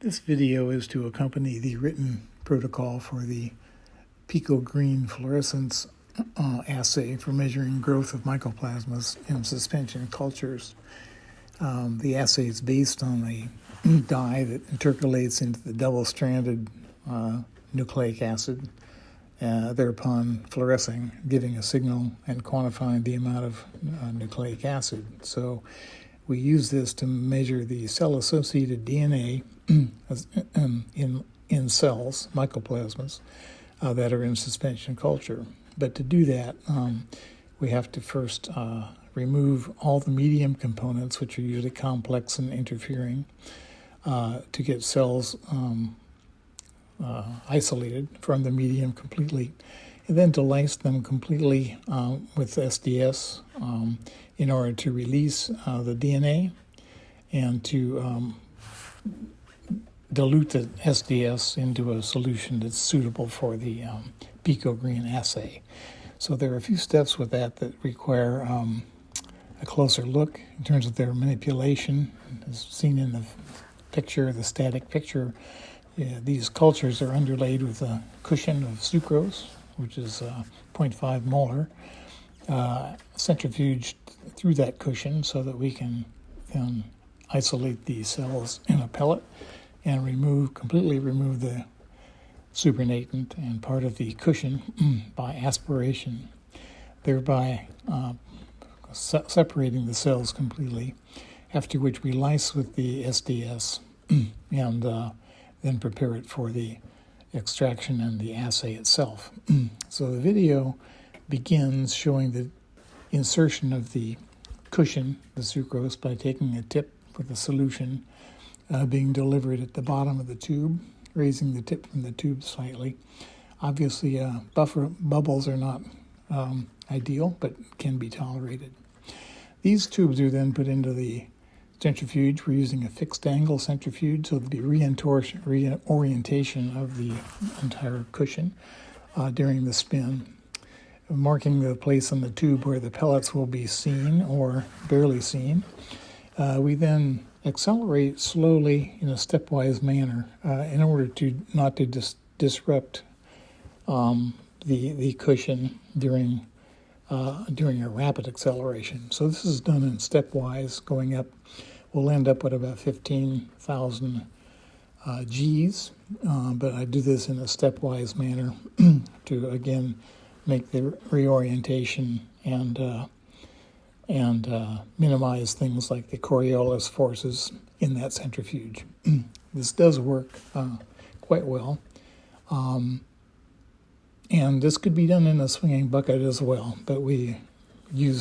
This video is to accompany the written protocol for the PicoGreen fluorescence assay for measuring growth of mycoplasmas in suspension cultures. The assay is based on a dye that intercalates into the double-stranded nucleic acid, thereupon fluorescing, giving a signal and quantifying the amount of nucleic acid. So we use this to measure the cell-associated DNA in cells, mycoplasmas, that are in suspension culture. But to do that, we have to first remove all the medium components, which are usually complex and interfering, to get cells isolated from the medium completely, and then to lyse them completely with SDS in order to release the DNA and to dilute the SDS into a solution that's suitable for the PicoGreen assay. So there are a few steps with that require a closer look in terms of their manipulation. As seen in the picture, the static picture, these cultures are underlaid with a cushion of sucrose, which is 0.5 molar, centrifuged through that cushion so that we can then isolate the cells in a pellet and completely remove the supernatant and part of the cushion by aspiration, thereby separating the cells completely, after which we lyse with the SDS and then prepare it for the extraction and the assay itself. So the video begins showing the insertion of the cushion, the sucrose, by taking a tip with a solution being delivered at the bottom of the tube, raising the tip from the tube slightly. Obviously, bubbles are not ideal, but can be tolerated. These tubes are then put into the centrifuge. We're using a fixed angle centrifuge, so there'll be reorientation of the entire cushion during the spin, marking the place on the tube where the pellets will be seen or barely seen. We then accelerate slowly in a stepwise manner in order to not to disrupt the cushion during a rapid acceleration. So this is done in stepwise, going up. We'll end up with about 15,000 Gs, but I do this in a stepwise manner to, again, make the reorientation and minimize things like the Coriolis forces in that centrifuge. This does work quite well. And this could be done in a swinging bucket as well, but we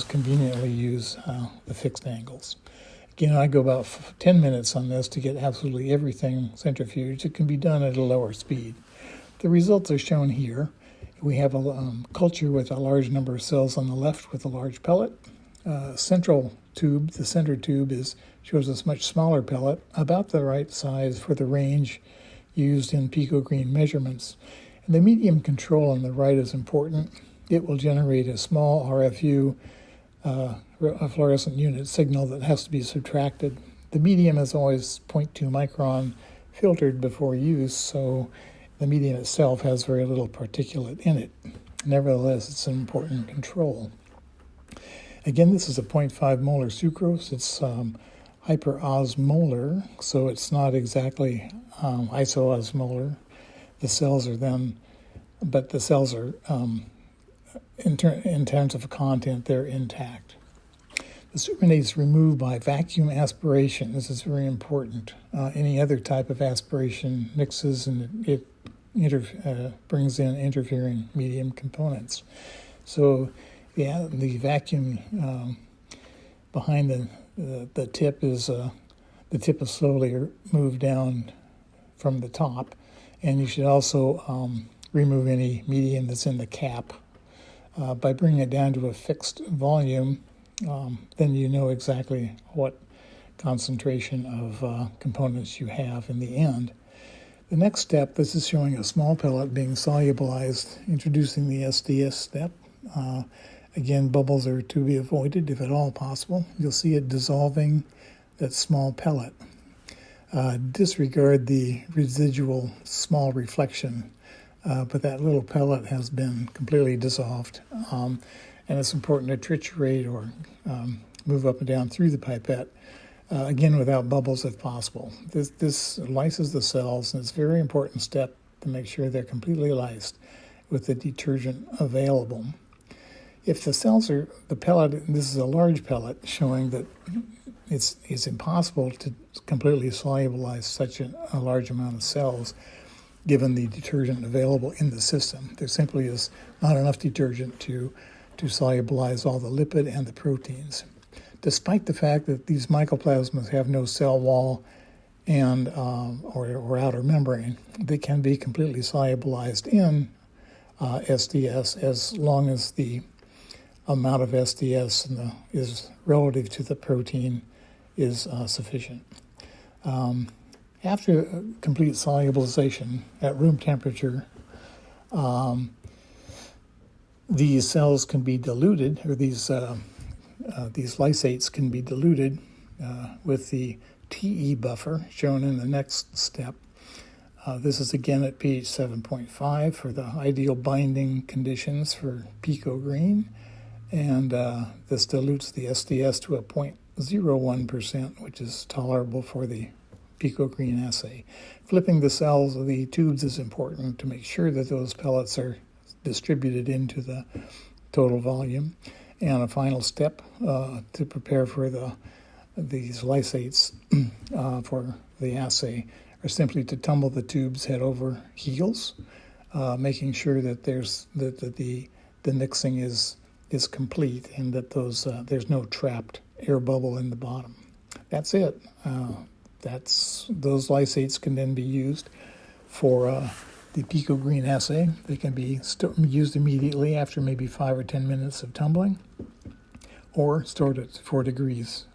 conveniently use the fixed angles. Again, I go about 10 minutes on this to get absolutely everything centrifuged. It can be done at a lower speed. The results are shown here. We have a culture with a large number of cells on the left with a large pellet. Central tube, the center tube, shows us much smaller pellet, about the right size for the range used in PicoGreen measurements. And the medium control on the right is important. It will generate a small RFU, a fluorescent unit signal that has to be subtracted. The medium is always 0.2 micron filtered before use, so the medium itself has very little particulate in it. Nevertheless, it's an important control. Again, this is a 0.5 molar sucrose. It's hyperosmolar, so it's not exactly isoosmolar. The cells are in terms of content, they're intact. The supernatant is removed by vacuum aspiration. This is very important. Any other type of aspiration mixes and it brings in interfering medium components. So the vacuum behind the tip is the tip is slowly moved down from the top, and you should also remove any medium that's in the cap. By bringing it down to a fixed volume, then you know exactly what concentration of components you have in the end. The next step, this is showing a small pellet being solubilized, introducing the SDS step. Again, bubbles are to be avoided if at all possible. You'll see it dissolving that small pellet. disregard the residual small reflection, but that little pellet has been completely dissolved. And it's important to triturate or move up and down through the pipette, again without bubbles if possible. This lyses the cells, and it's a very important step to make sure they're completely lysed with the detergent available. If the cells are, the pellet, this is a large pellet showing that it's impossible to completely solubilize such a large amount of cells given the detergent available in the system. There simply is not enough detergent to solubilize all the lipid and the proteins. Despite the fact that these mycoplasmas have no cell wall and or outer membrane, they can be completely solubilized in SDS as long as the amount of SDS is relative to the protein is sufficient. After complete solubilization at room temperature, these cells can be diluted, or these lysates can be diluted with the TE buffer shown in the next step. This is again at pH 7.5 for the ideal binding conditions for PicoGreen, and this dilutes the SDS to a 0.01%, which is tolerable for the PicoGreen assay. Flipping the cells of the tubes is important to make sure that those pellets are distributed into the total volume. And a final step to prepare for these lysates for the assay are simply to tumble the tubes head over heels, making sure that the mixing is complete and that there's no trapped air bubble in the bottom. That's it. Those lysates can then be used for the PicoGreen assay. They can be used immediately after maybe 5 or 10 minutes of tumbling, or stored at 4 degrees